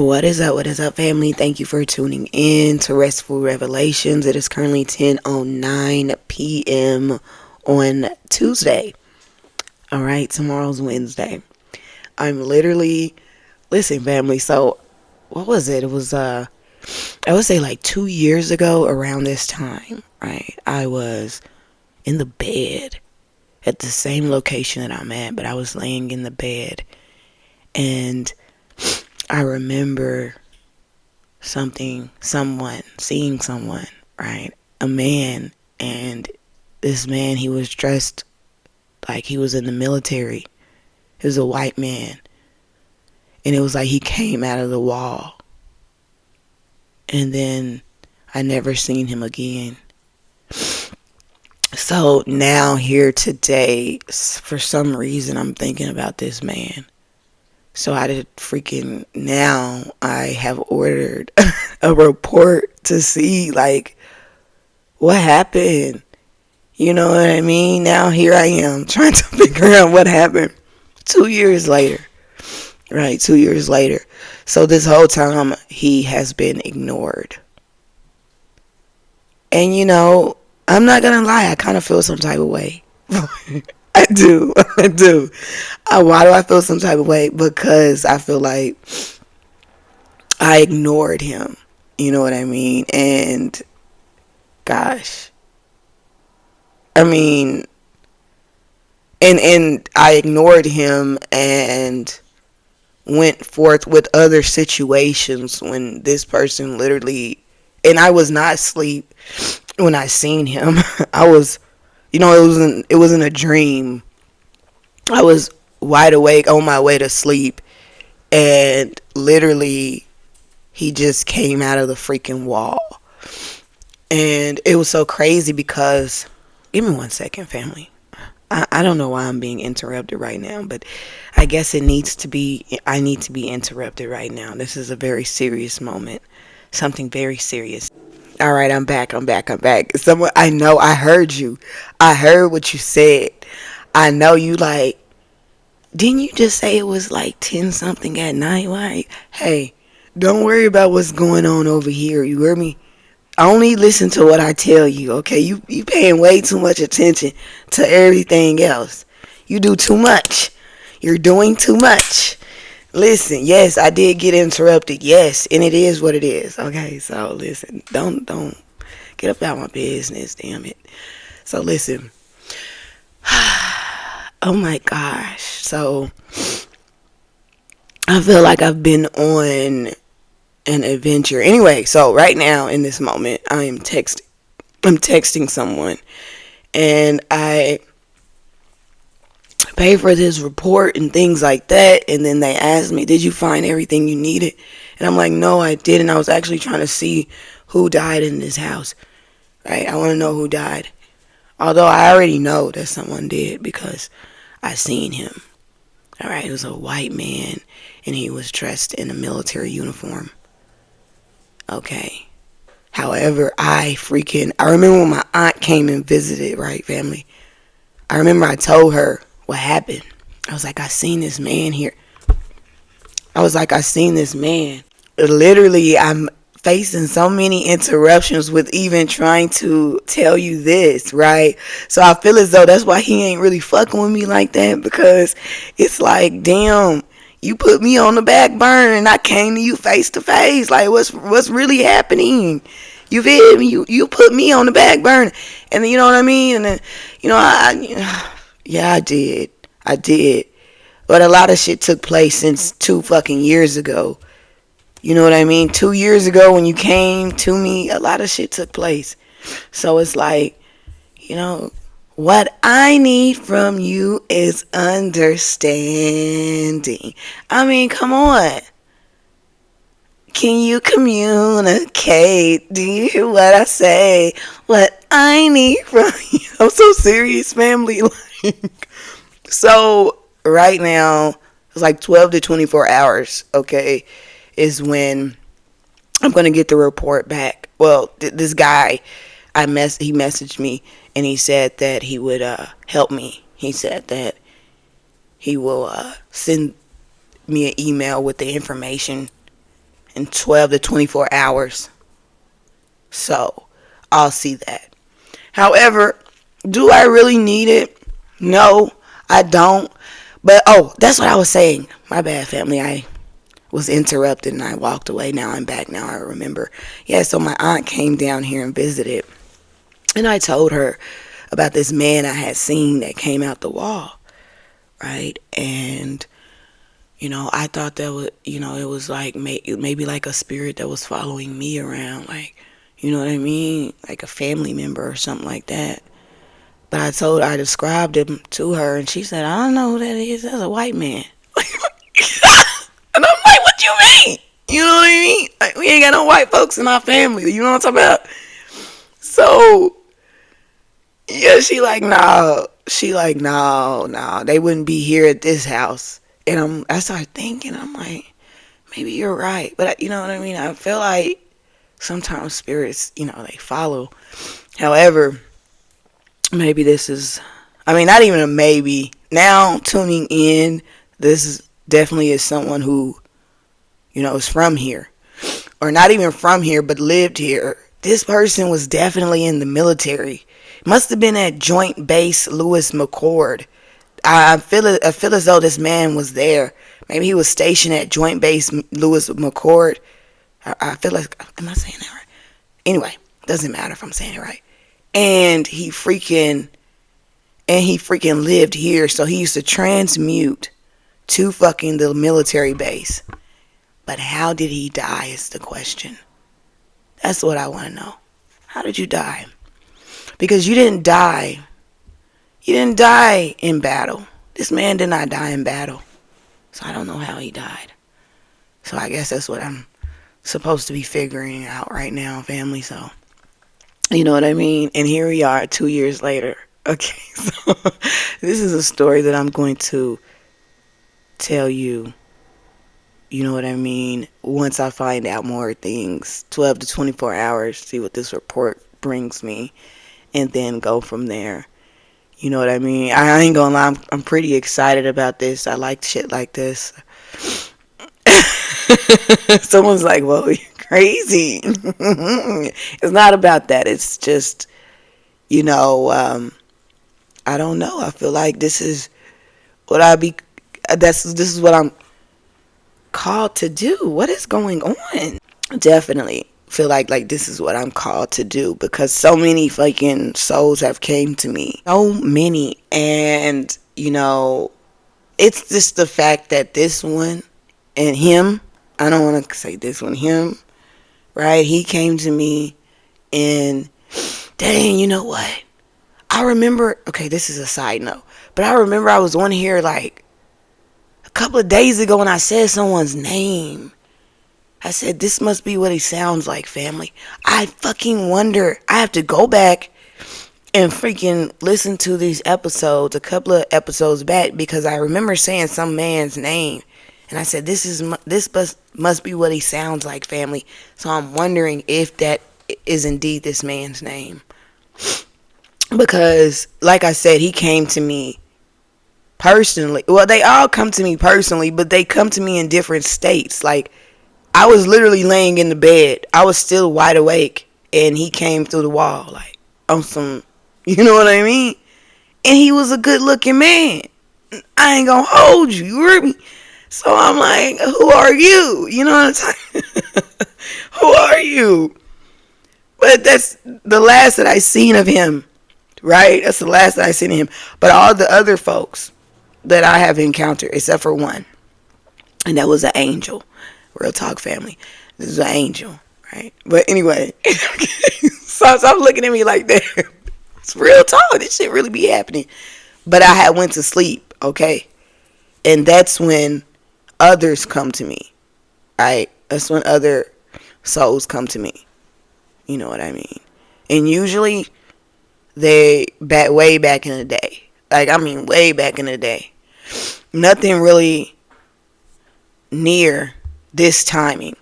What is up? What is up, family? Thank you for tuning in to Restful Revelations. It is currently 10:09 p.m. on Tuesday. All right, tomorrow's Wednesday. I'm literally, listen, family. So, what was it? It was, I would say like 2 years ago around this time, right? I was in the bed at the same location that I'm at, but I was laying in the bed and I remember seeing someone, right? A man, and this man, he was dressed like he was in the military. He was a white man, and it was like he came out of the wall, and then I never seen him again. So now here today, for some reason, I'm thinking about this man. So now I have ordered a report to see like what happened. You know what I mean? Now here I am trying to figure out what happened 2 years later. Right, 2 years later. So this whole time he has been ignored. And I'm not gonna lie, I kind of feel some type of way. I do. Why do I feel some type of way? Because I feel like I ignored him. You know what I mean? And gosh, I mean, and I ignored him and went forth with other situations when this person literally, and I was not asleep when I seen him. I was, it wasn't a dream. I was wide awake on my way to sleep, and literally he just came out of the freaking wall. And it was so crazy because, give me 1 second, family. I don't know why I'm being interrupted right now, but I guess I need to be interrupted right now. This is a very serious moment. Something very serious. All right, I'm back. Someone, I know, I heard you. I heard what you said. I know you like, didn't you just say it was like 10 something at night? Why? Hey, don't worry about what's going on over here. You hear me? Only listen to what I tell you, okay? You paying way too much attention to everything else. You do too much. You're doing too much. Listen, yes, I did get interrupted. Yes, and it is what it is. Okay, so listen, don't get up out my business, damn it. So listen. Oh my gosh. So I feel like I've been on an adventure. Anyway, so right now in this moment, I'm texting someone, and I pay for this report and things like that, and then they asked me, did you find everything you needed? And I'm like, no, I didn't. I was actually trying to see who died in this house, right? I want to know who died, although I already know that someone did because I seen him. All right, it was a white man, and he was dressed in a military uniform. Okay. However, I remember when my aunt came and visited, right, family? I remember I told her what happened. I was like, I seen this man here. Literally, I'm facing so many interruptions with even trying to tell you this, right? So I feel as though that's why he ain't really fucking with me like that, because it's like, damn, you put me on the back burner and I came to you face to face. Like, what's really happening? You feel me? You put me on the back burner. And then, you know what I mean? And then, I did. But a lot of shit took place since 2 fucking years ago. You know what I mean? 2 years ago when you came to me, a lot of shit took place. So it's like, what I need from you is understanding. I mean, come on. Can you communicate? Do you hear what I say? What I need from you. I'm so serious, family. So right now, it's like 12 to 24 hours, okay, is when I'm going to get the report back. Well, this guy, he messaged me, and he said that he would help me. He said that he will send me an email with the information in 12 to 24 hours. So I'll see that. However, do I really need it? No, I don't. But oh, that's what I was saying. My bad, family. I was interrupted and I walked away. Now I'm back. Now I remember. Yeah, so my aunt came down here and visited. And I told her about this man I had seen that came out the wall, right? And, I thought that was, it was like maybe like a spirit that was following me around, like, you know what I mean? Like a family member or something like that. But I described him to her, and she said, I don't know who that is. That's a white man. And I'm like, what you mean? You know what I mean? Like, we ain't got no white folks in our family. You know what I'm talking about? So, yeah, she like, no. She like, no. They wouldn't be here at this house. And I started thinking, I'm like, maybe you're right. But you know what I mean? I feel like sometimes spirits, they follow. However, maybe this is, not even a maybe. Now, tuning in, this is definitely is someone who, is from here. Or not even from here, but lived here. This person was definitely in the military. Must have been at Joint Base Lewis McChord. I feel as though this man was there. Maybe he was stationed at Joint Base Lewis McChord. I feel like, am I saying that right? Anyway, doesn't matter if I'm saying it right. And he freaking lived here, so he used to transmute to fucking the military base. But how did he die is the question. That's what I want to know. How did you die? Because you didn't die. You didn't die in battle. This man did not die in battle. So I don't know how he died. So I guess that's what I'm supposed to be figuring out right now, family. So, you know what I mean? And here we are 2 years later. Okay, so this is a story that I'm going to tell you. You know what I mean? Once I find out more things, 12 to 24 hours, see what this report brings me, and then go from there. You know what I mean? I ain't gonna lie, I'm pretty excited about this. I like shit like this. Someone's like, well, you're crazy. It's not about that. It's just, I don't know. I feel like this is what this is what I'm called to do. What is going on? Definitely feel like this is what I'm called to do, because so many fucking souls have came to me. So many. And, it's just the fact that this one and him, I don't want to say this one, him, right? He came to me and, dang, you know what? I remember, okay, this is a side note, but I remember I was on here like a couple of days ago and I said someone's name. I said, this must be what he sounds like, family. I fucking wonder. I have to go back and freaking listen to these episodes, a couple of episodes back, because I remember saying some man's name. And I said, this must be what he sounds like, family. So I'm wondering if that is indeed this man's name. Because, like I said, he came to me personally. Well, they all come to me personally, but they come to me in different states. Like, I was literally laying in the bed. I was still wide awake. And he came through the wall, like, on some, you know what I mean? And he was a good looking man. I ain't gonna hold you. You heard me? So I'm like, who are you? You know what I'm saying? Who are you? But that's the last that I seen of him, right? That's the last that I seen of him. But all the other folks that I have encountered, except for one, and that was an angel. Real talk, family. This is an angel, right? But anyway, stop looking at me like that. It's real talk. This shit really be happening. But I had went to sleep, okay? And that's when others come to me, right? That's when other souls come to me. You know what I mean? And usually they way back in the day. Like, way back in the day. Nothing really near this timing.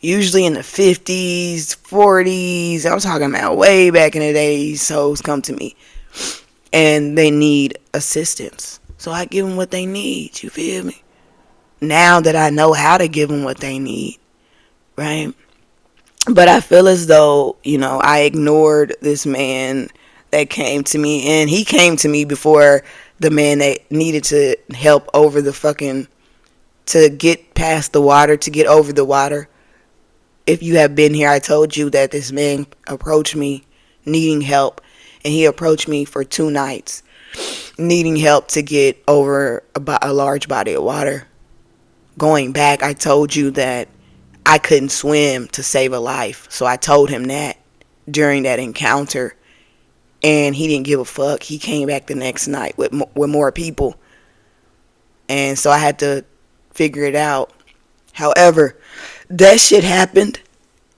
Usually in the 50s, 40s. I'm talking about way back in the day, these souls come to me. And they need assistance. So I give them what they need. You feel me? Now that I know how to give them what they need, right? But I feel as though, I ignored this man that came to me, and he came to me before the man that needed to help over the fucking, to get past the water, to get over the water. If you have been here, I told you that this man approached me needing help, and he approached me for 2 nights needing help to get over a large body of water. Going back, I told you that I couldn't swim to save a life, so I told him that during that encounter, and he didn't give a fuck. He came back the next night with more people, and so I had to figure it out. However, that shit happened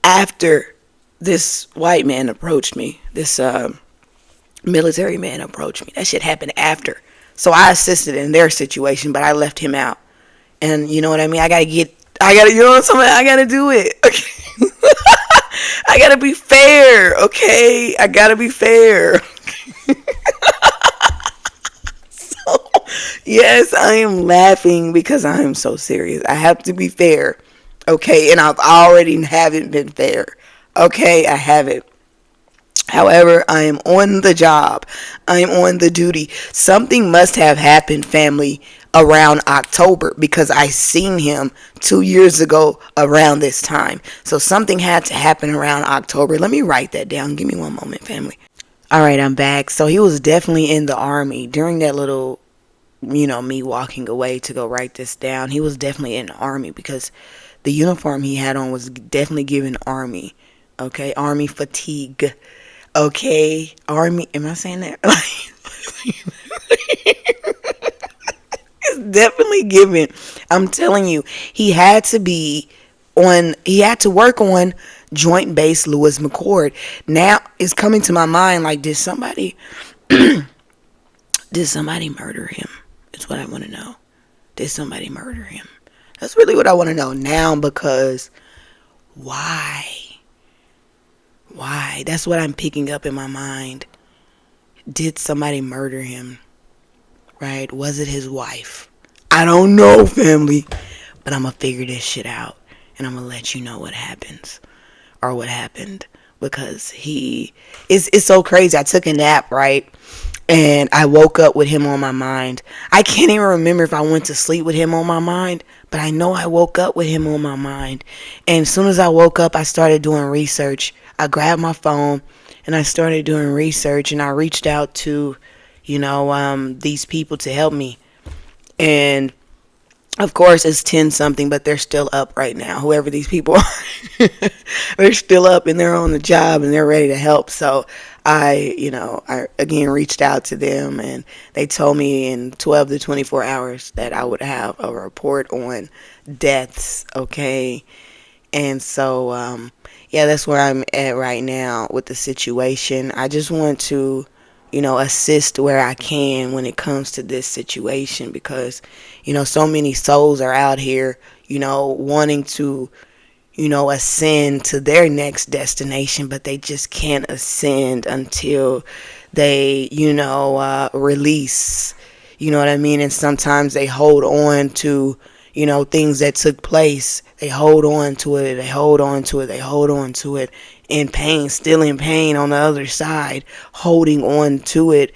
after this white man approached me. This military man approached me. That shit happened after. So I assisted in their situation, but I left him out. And you know what I mean? You know what I'm saying? I gotta do it. Okay? I gotta be fair, okay? I gotta be fair. So, yes, I am laughing because I am so serious. I have to be fair, okay? And I've already haven't been fair, okay? I haven't. However, I am on the job. I am on the duty. Something must have happened, family, around October, because I seen him 2 years ago around this time. So something had to happen around October. Let me write that down. Give me one moment, family. All right, I'm back. So he was definitely in the Army during that little, me walking away to go write this down. He was definitely in the Army because the uniform he had on was definitely giving Army. Okay, Army fatigue. Okay, Army. Am I saying that? It's definitely given. I'm telling you, he had to work on Joint Base Lewis McChord. Now it's coming to my mind, like, did somebody murder him? That's what I want to know. Did somebody murder him? That's really what I want to know now, because why? Why? That's what I'm picking up in my mind. Did somebody murder him? Right? Was it his wife? I don't know, family. But I'm going to figure this shit out. And I'm going to let you know what happens. Or what happened. Because it's so crazy. I took a nap, right? And I woke up with him on my mind. I can't even remember if I went to sleep with him on my mind. But I know I woke up with him on my mind. And as soon as I woke up, I started doing research. I grabbed my phone and I started doing research. And I reached out to, these people to help me. And of course it's 10 something, but they're still up right now. Whoever these people are, they're still up and they're on the job and they're ready to help. So I again reached out to them, and they told me in 12 to 24 hours that I would have a report on deaths. Okay. And so, that's where I'm at right now with the situation. I just want to, assist where I can when it comes to this situation, because, so many souls are out here, wanting to, ascend to their next destination, but they just can't ascend until they, release, you know what I mean? And sometimes they hold on to, things that took place. They hold on to it, they hold on to it, they hold on to it in pain, still in pain on the other side, holding on to it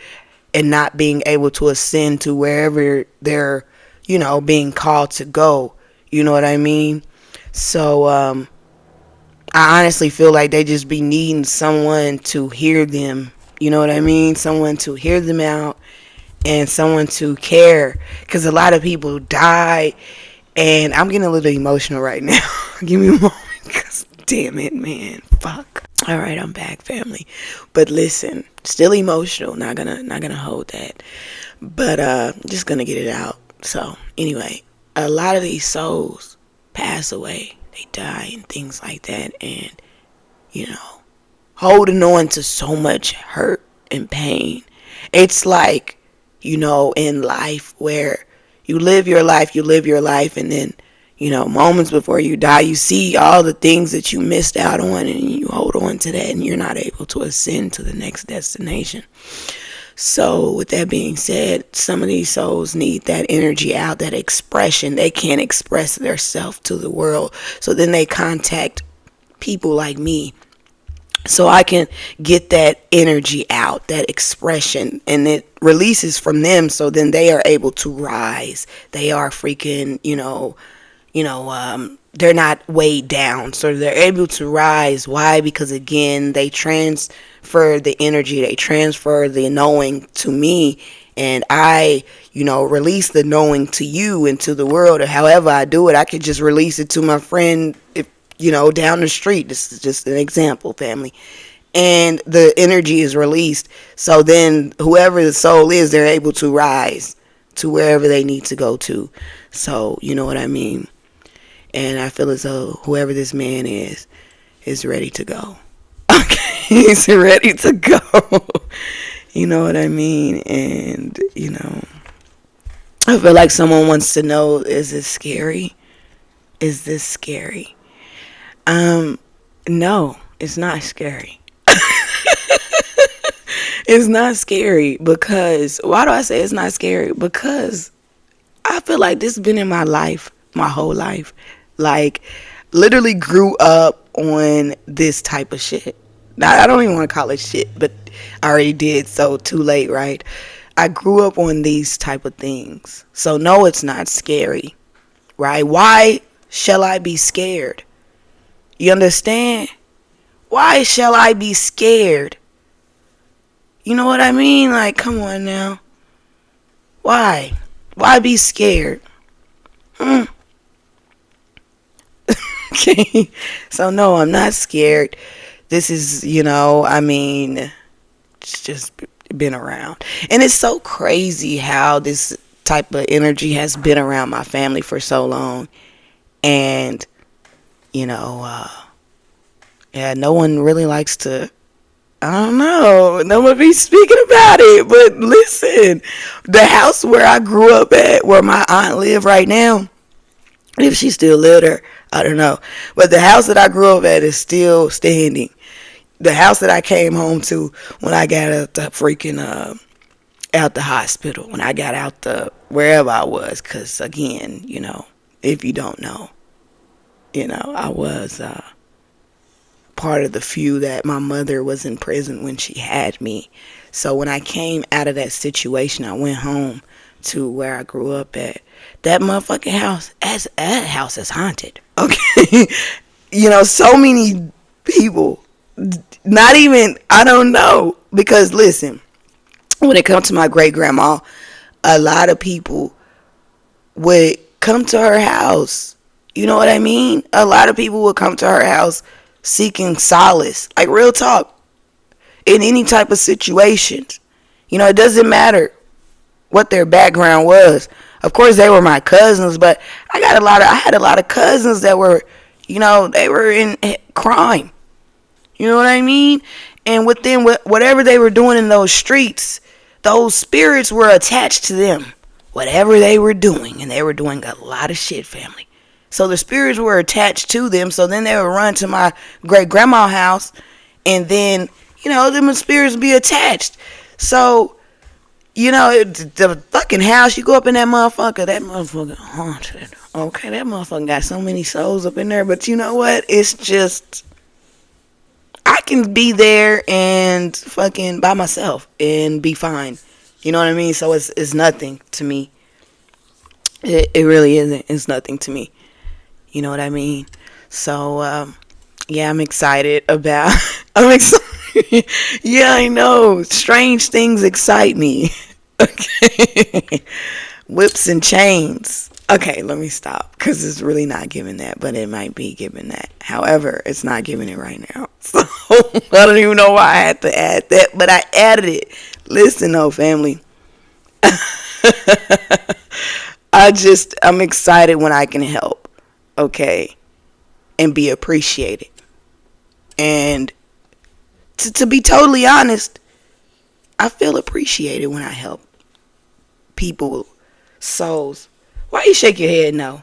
and not being able to ascend to wherever they're, being called to go. You know what I mean? So, I honestly feel like they just be needing someone to hear them. You know what I mean? Someone to hear them out and someone to care. Because a lot of people die, and I'm getting a little emotional right now. Give me a moment, because damn it, man. Fuck. All right, I'm back, family. But listen, still emotional. Not gonna hold that. But just gonna get it out. So anyway, a lot of these souls pass away. They die and things like that. And, holding on to so much hurt and pain. It's like, in life where you live your life, and then, moments before you die, you see all the things that you missed out on, and you hold on to that, and you're not able to ascend to the next destination. So with that being said, some of these souls need that energy out, that expression. They can't express themselves to the world. So then they contact people like me, so I can get that energy out, that expression, and it releases from them. So then they are able to rise. They are freaking, they're not weighed down. So they're able to rise. Why? Because again, they transfer the energy, they transfer the knowing to me, and I, release the knowing to you and to the world. Or however I do it, I could just release it to my friend, if down the street. This is just an example, family. And the energy is released. So then whoever the soul is, they're able to rise to wherever they need to go to. So, you know what I mean? And I feel as though whoever this man is ready to go. Okay, he's ready to go. You know what I mean? And, I feel like someone wants to know, is this scary? Is this scary? No, it's not scary. It's not scary because, why do I say it's not scary? Because I feel like this has been in my life, my whole life. Like, literally grew up on this type of shit. Now, I don't even want to call it shit, but I already did, so too late, right? I grew up on these type of things. So no, it's not scary, right? Why shall I be scared? You understand? Why shall I be scared? You know what I mean? Like, come on now. Why? Why be scared? Okay. So, no, I'm not scared. This is, it's just been around. And it's so crazy how this type of energy has been around my family for so long. And, no one really likes to, I don't know, no one be speaking about it. But listen, the house where I grew up at, where my aunt live right now, if she still lived there, I don't know. But the house that I grew up at is still standing. The house that I came home to when I got out the freaking, out the hospital, when I got out the, wherever I was. Because again, if you don't know, I was, part of the few that my mother was in prison when she had me. So when I came out of that situation, I went home to where I grew up at. That motherfucking house, that house is haunted. Okay. So many people, not even, I don't know. Because listen, when it comes to my great grandma, a lot of people would come to her house. You know what I mean? A lot of people would come to her house seeking solace, like real talk, in any type of situations. It doesn't matter what their background was. Of course, they were my cousins, but I had a lot of cousins that were, they were in crime. You know what I mean? And within whatever they were doing in those streets, those spirits were attached to them. Whatever they were doing, and they were doing a lot of shit, family. So the spirits were attached to them. So then they would run to my great grandma's house, and then, them spirits be attached. So, the fucking house, you go up in that motherfucker haunted. Okay, that motherfucker got so many souls up in there. But you know what? It's just, I can be there and fucking by myself and be fine. You know what I mean? So it's nothing to me. It really isn't. It's nothing to me. You know what I mean? So, yeah, I'm excited about, I'm excited. Yeah, I know. Strange things excite me. Okay. Whips and chains. Okay, let me stop. Because it's really not giving that. But it might be giving that. However, it's not giving it right now. So, I don't even know why I had to add that. But I added it. Listen, though, family. I'm excited when I can help. Okay, and be appreciated. And to be totally honest, I feel appreciated when I help people, souls. Why you shake your head no?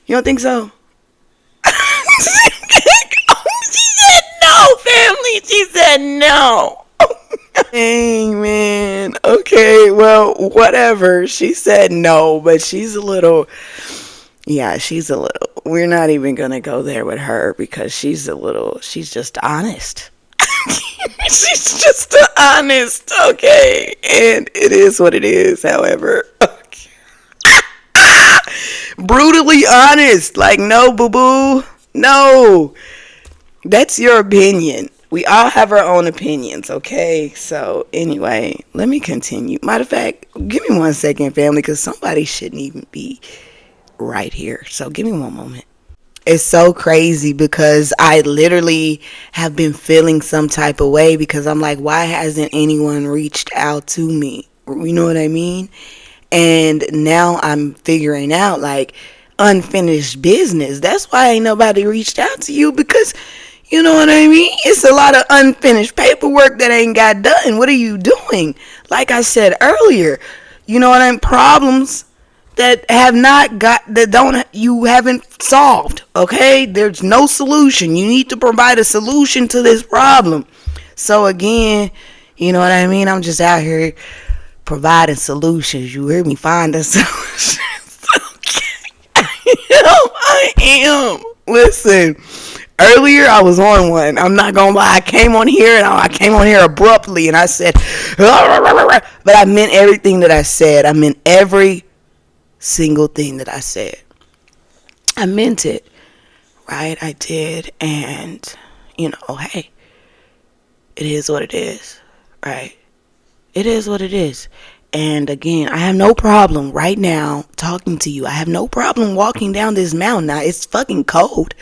You don't think so? She said no, family. She said no. Dang, man. Okay, well, whatever. She said no, but she's a little, yeah, she's a little, we're not even going to go there with her because she's just honest. She's just honest, okay? And it is what it is, however. Okay. Brutally honest. Like, no, boo boo. No. That's your opinion. We all have our own opinions, okay? So, anyway, let me continue. Matter of fact, give me 1 second, family, because somebody shouldn't even be right here. So, give me one moment. It's so crazy because I literally have been feeling some type of way because I'm like, why hasn't anyone reached out to me? You know what I mean? And now I'm figuring out like unfinished business. That's why ain't nobody reached out to you because you know what I mean? It's a lot of unfinished paperwork that ain't got done. What are you doing? Like I said earlier, you know what I mean? Problems that have not got that don't you haven't solved. Okay? There's no solution. You need to provide a solution to this problem. So again, you know what I mean? I'm just out here providing solutions. You hear me? Finding solutions. Okay. I am. Listen. Earlier, I was on one. I'm not gonna lie. I came on here and I came on here abruptly and I said, but I meant everything that I said. I meant every single thing that I said. I meant it, right? I did, and you know, hey, it is what it is, right? It is what it is. And again, I have no problem right now talking to you. I have no problem walking down this mountain. Now, it's fucking cold.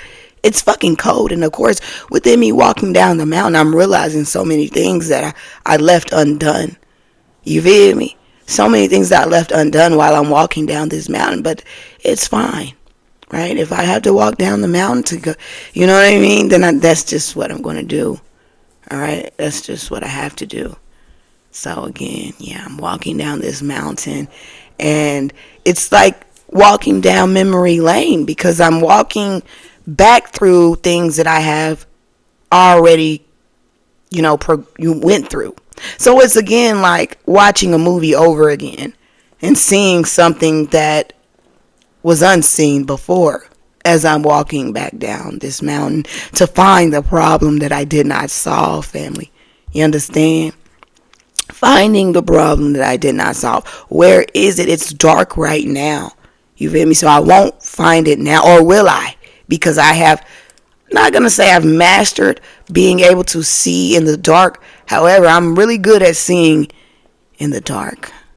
It's fucking cold. And of course, within me walking down the mountain, I'm realizing so many things that I left undone. You feel me? So many things that I left undone while I'm walking down this mountain. But it's fine, right? If I have to walk down the mountain to go, you know what I mean? Then that's just what I'm going to do. All right? That's just what I have to do. So again, yeah, I'm walking down this mountain. And it's like walking down memory lane because I'm walking back through things that I have already, you went through. So it's again like watching a movie over again and seeing something that was unseen before as I'm walking back down this mountain to find the problem that I did not solve, family. You understand? Finding the problem that I did not solve. Where is it? It's dark right now. You feel me? So I won't find it now, or will I? Because I have, not going to say I've mastered being able to see in the dark. However, I'm really good at seeing in the dark.